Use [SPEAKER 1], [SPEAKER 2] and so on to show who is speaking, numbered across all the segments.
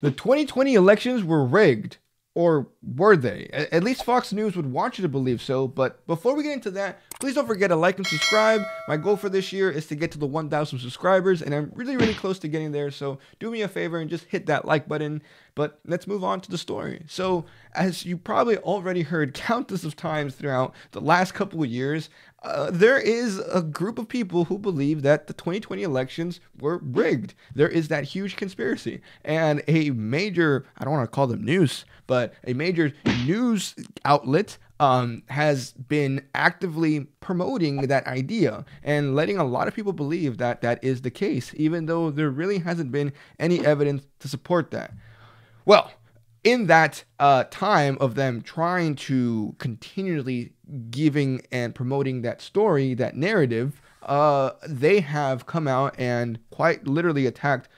[SPEAKER 1] The 2020 elections were rigged, or were they? At least Fox News would want you to believe so. But before we get into that, please don't forget to like and subscribe. My goal for this year is to get to the 1,000 subscribers, and I'm really close to getting there. So do me a favor and just hit that like button. But let's move on to the story. So, as you probably already heard countless of times throughout the last couple of years, there is a group of people who believe that the 2020 elections were rigged. There is that huge conspiracy. And a major, I don't want to call them news, but a major news outlet has been actively promoting that idea and letting a lot of people believe that that is the case, even though there really hasn't been any evidence to support that. Well, in that time of them trying to continually giving and promoting that story, that narrative, they have come out and quite literally attacked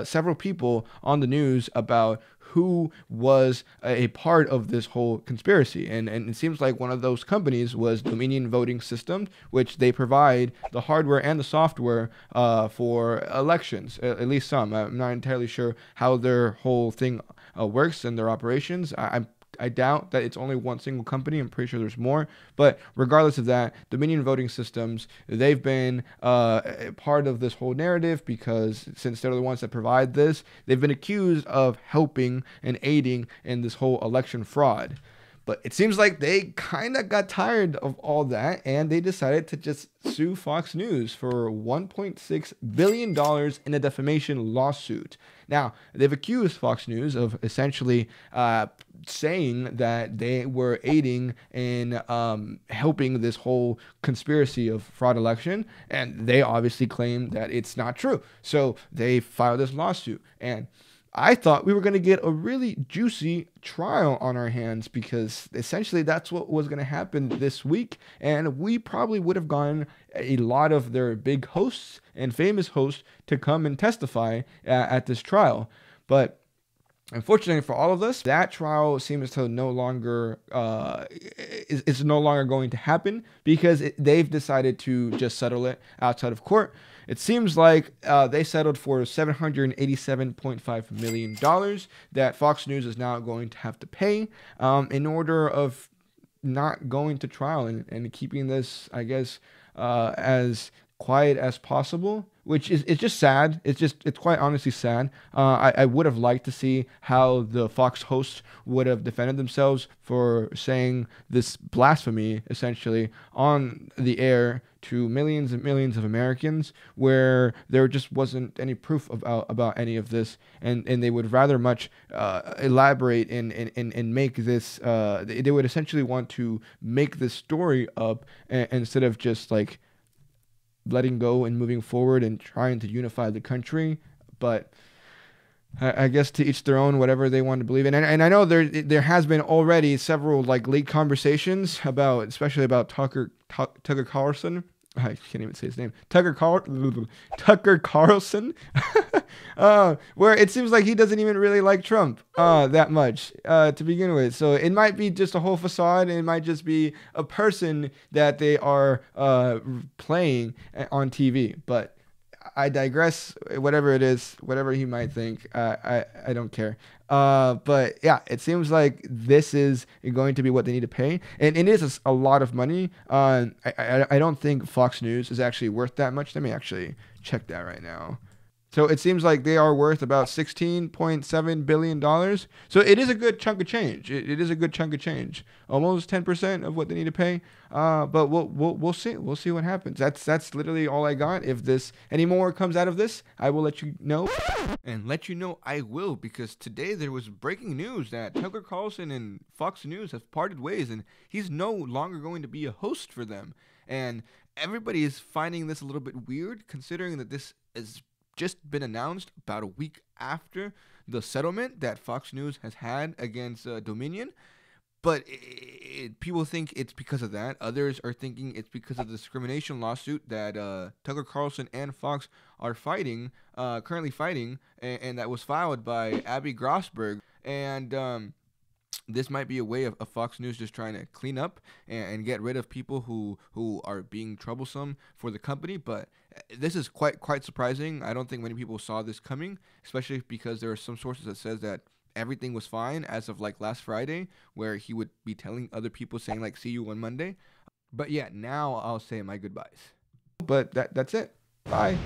[SPEAKER 1] several people on the news about who was a part of this whole conspiracy. And it seems like one of those companies was Dominion Voting Systems, which they provide the hardware and the software for elections, at least some. I'm not entirely sure how their whole thing works and their operations. I doubt that it's only one single company. I'm pretty sure there's more. But regardless of that, Dominion Voting Systems, they've been part of this whole narrative because since they're the ones that provide this, they've been accused of helping and aiding in this whole election fraud. But it seems like they kind of got tired of all that and they decided to just sue Fox News for $1.6 billion in a defamation lawsuit. Now, they've accused Fox News of essentially saying that they were aiding in helping this whole conspiracy of fraud election, and they obviously claim that it's not true. So they filed this lawsuit, and I thought we were going to get a really juicy trial on our hands because essentially that's what was going to happen this week. And we probably would have gotten a lot of their big hosts and famous hosts to come and testify at this trial. But unfortunately for all of us, that trial seems to no longer is no longer going to happen because they've decided to just settle it outside of court. It seems like they settled for $787.5 million that Fox News is now going to have to pay in order of not going to trial and keeping this, I guess, as quiet as possible, which is it's just sad. It's quite honestly sad. I would have liked to see how the Fox hosts would have defended themselves for saying this blasphemy essentially on the air to millions and millions of Americans, where there just wasn't any proof about any of this, and they would rather much elaborate and make this. They would essentially want to make this story up instead of just like letting go and moving forward and trying to unify the country. But I guess to each their own, whatever they want to believe in. And I know there has been already several like leaked conversations about, especially about Tucker Carlson. I can't even say his name. Tucker Carlson, where it seems like he doesn't even really like Trump that much to begin with. So it might be just a whole facade. And it might just be a person that they are playing on TV. But I digress. Whatever it is, whatever he might think, I don't care. But yeah, it seems like this is going to be what they need to pay, and it is a lot of money. I don't think Fox News is actually worth that much. Let me actually check that right now. So it seems like they are worth about $16.7 billion. So it is a good chunk of change. It is a good chunk of change. Almost 10% of what they need to pay. But we'll see. We'll see what happens. That's literally all I got. If this any more comes out of this, I will let you know. And let you know I will, because today there was breaking news that Tucker Carlson and Fox News have parted ways, and he's no longer going to be a host for them. And everybody is finding this a little bit weird, considering that this is just been announced about a week after the settlement that Fox News has had against Dominion. But people think it's because of that. Others are thinking it's because of the discrimination lawsuit that Tucker Carlson and Fox are currently fighting, and that was filed by Abby Grossberg. And this might be a way of Fox News just trying to clean up and get rid of people who are being troublesome for the company. But This is quite surprising. I don't think many people saw this coming, especially because there are some sources that says that everything was fine as of like last Friday, where he would be telling other people saying like, see you on Monday. But yeah, now I'll say my goodbyes. But that's it. Bye.